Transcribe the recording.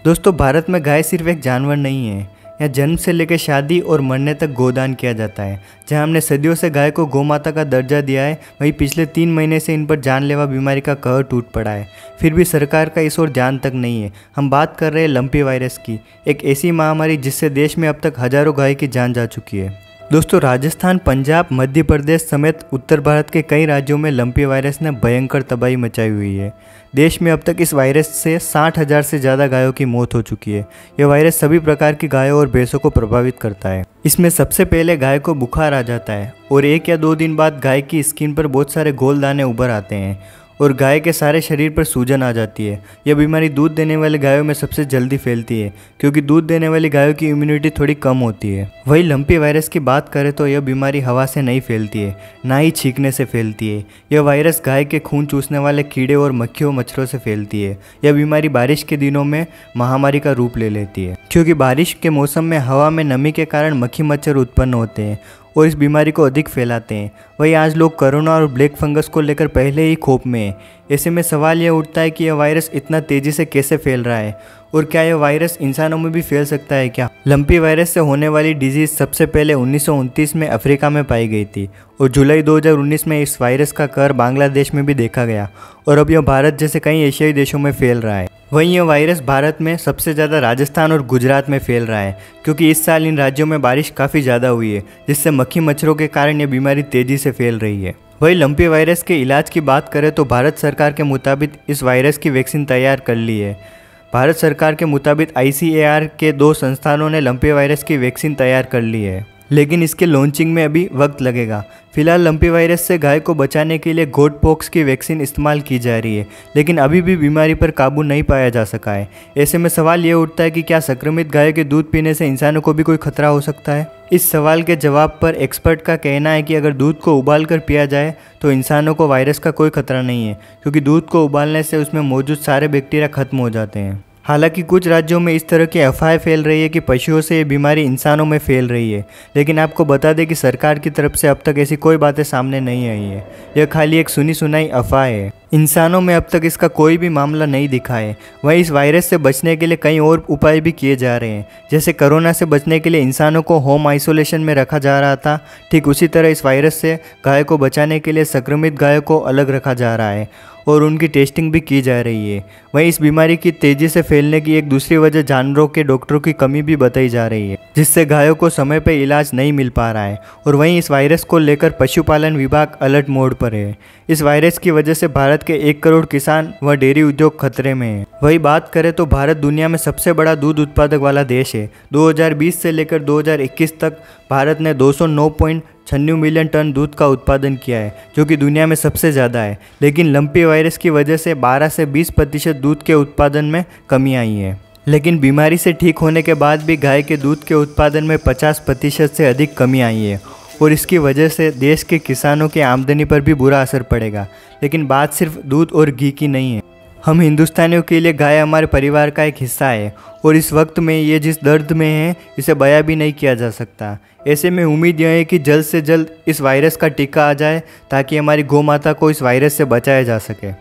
दोस्तों, भारत में गाय सिर्फ एक जानवर नहीं है। यहाँ जन्म से लेकर शादी और मरने तक गोदान किया जाता है। जहाँ हमने सदियों से गाय को गौमाता का दर्जा दिया है, वहीं पिछले 3 महीने से इन पर जानलेवा बीमारी का कहर टूट पड़ा है। फिर भी सरकार का इस ओर ध्यान तक नहीं है। हम बात कर रहे हैं लंपी वायरस की, एक ऐसी महामारी जिससे देश में अब तक हजारों गाय की जान जा चुकी है। दोस्तों, राजस्थान, पंजाब, मध्य प्रदेश समेत उत्तर भारत के कई राज्यों में लंपी वायरस ने भयंकर तबाही मचाई हुई है। देश में अब तक इस वायरस से 60,000 से ज़्यादा गायों की मौत हो चुकी है। यह वायरस सभी प्रकार की गायों और भैंसों को प्रभावित करता है। इसमें सबसे पहले गाय को बुखार आ जाता है और 1 या 2 दिन बाद गाय की स्किन पर बहुत सारे गोल दाने उभर आते हैं और गाय के सारे शरीर पर सूजन आ जाती है। यह बीमारी दूध देने वाली गायों में सबसे जल्दी फैलती है, क्योंकि दूध देने वाली गायों की इम्यूनिटी थोड़ी कम होती है। वही लंपी वायरस की बात करें तो यह बीमारी हवा से नहीं फैलती है, ना ही छींकने से फैलती है। यह वायरस गाय के खून चूसने वाले कीड़े और मक्खियों मच्छरों से फैलती है। यह बीमारी बारिश के दिनों में महामारी का रूप ले लेती है, क्योंकि बारिश के मौसम में हवा में नमी के कारण मक्खी मच्छर उत्पन्न होते हैं और इस बीमारी को अधिक फैलाते हैं। वही आज लोग कोरोना और ब्लैक फंगस को लेकर पहले ही खौफ में हैं। ऐसे में सवाल यह उठता है कि यह वायरस इतना तेज़ी से कैसे फैल रहा है और क्या यह वायरस इंसानों में भी फैल सकता है क्या? लंपी वायरस से होने वाली डिजीज़ सबसे पहले 1929 में अफ्रीका में पाई गई थी और जुलाई 2019 में इस वायरस का कहर बांग्लादेश में भी देखा गया और अब यह भारत जैसे कई एशियाई देशों में फैल रहा है। वहीं यह वायरस भारत में सबसे ज़्यादा राजस्थान और गुजरात में फैल रहा है, क्योंकि इस साल इन राज्यों में बारिश काफ़ी ज़्यादा हुई है, जिससे मक्खी मच्छरों के कारण यह बीमारी तेज़ी से फैल रही है। वही लंपी वायरस के इलाज की बात करें तो भारत सरकार के मुताबिक इस वायरस की वैक्सीन तैयार कर ली है। भारत सरकार के मुताबिक ICAR के 2 संस्थानों ने लंपी वायरस की वैक्सीन तैयार कर ली है, लेकिन इसके लॉन्चिंग में अभी वक्त लगेगा। फिलहाल लंपी वायरस से गाय को बचाने के लिए गोट पॉक्स की वैक्सीन इस्तेमाल की जा रही है, लेकिन अभी भी बीमारी पर काबू नहीं पाया जा सका है। ऐसे में सवाल ये उठता है कि क्या संक्रमित गाय के दूध पीने से इंसानों को भी कोई खतरा हो सकता है? इस सवाल के जवाब पर एक्सपर्ट का कहना है कि अगर दूध को उबाल कर पिया जाए तो इंसानों को वायरस का कोई खतरा नहीं है, क्योंकि दूध को उबालने से उसमें मौजूद सारे बैक्टीरिया खत्म हो जाते हैं। हालांकि कुछ राज्यों में इस तरह की अफवाहें फैल रही है कि पशुओं से ये बीमारी इंसानों में फैल रही है, लेकिन आपको बता दें कि सरकार की तरफ से अब तक ऐसी कोई बातें सामने नहीं आई है। यह खाली एक सुनी सुनाई अफवाह है। इंसानों में अब तक इसका कोई भी मामला नहीं दिखा है। वहीं इस वायरस से बचने के लिए कई और उपाय भी किए जा रहे हैं। जैसे कोरोना से बचने के लिए इंसानों को होम आइसोलेशन में रखा जा रहा था, ठीक उसी तरह इस वायरस से गाय को बचाने के लिए संक्रमित गायों को अलग रखा जा रहा है और उनकी टेस्टिंग भी की जा रही है। वहीं इस बीमारी की तेज़ी से फैलने की एक दूसरी वजह जानवरों के डॉक्टरों की कमी भी बताई जा रही है, जिससे गायों को समय पर इलाज नहीं मिल पा रहा है। और वहीं इस वायरस को लेकर पशुपालन विभाग अलर्ट मोड पर है। इस वायरस की वजह से भारत के 1 करोड़ किसान व डेयरी उद्योग खतरे में है। वही बात करें तो भारत दुनिया में सबसे बड़ा दूध उत्पादक वाला देश है। 2020 से लेकर 2021 तक भारत ने 209.96 मिलियन टन दूध का उत्पादन किया है, जो कि दुनिया में सबसे ज़्यादा है। लेकिन लंपी वायरस की वजह से 12 से 20% दूध के उत्पादन में कमी आई है। लेकिन बीमारी से ठीक होने के बाद भी गाय के दूध के उत्पादन में 50% से अधिक कमी आई है और इसकी वजह से देश के किसानों की आमदनी पर भी बुरा असर पड़ेगा। लेकिन बात सिर्फ दूध और घी की नहीं है। हम हिंदुस्तानियों के लिए गाय हमारे परिवार का एक हिस्सा है और इस वक्त में ये जिस दर्द में है, इसे बयां भी नहीं किया जा सकता। ऐसे में उम्मीद यह है कि जल्द से जल्द इस वायरस का टीका आ जाए, ताकि हमारी गौ माता को इस वायरस से बचाया जा सके।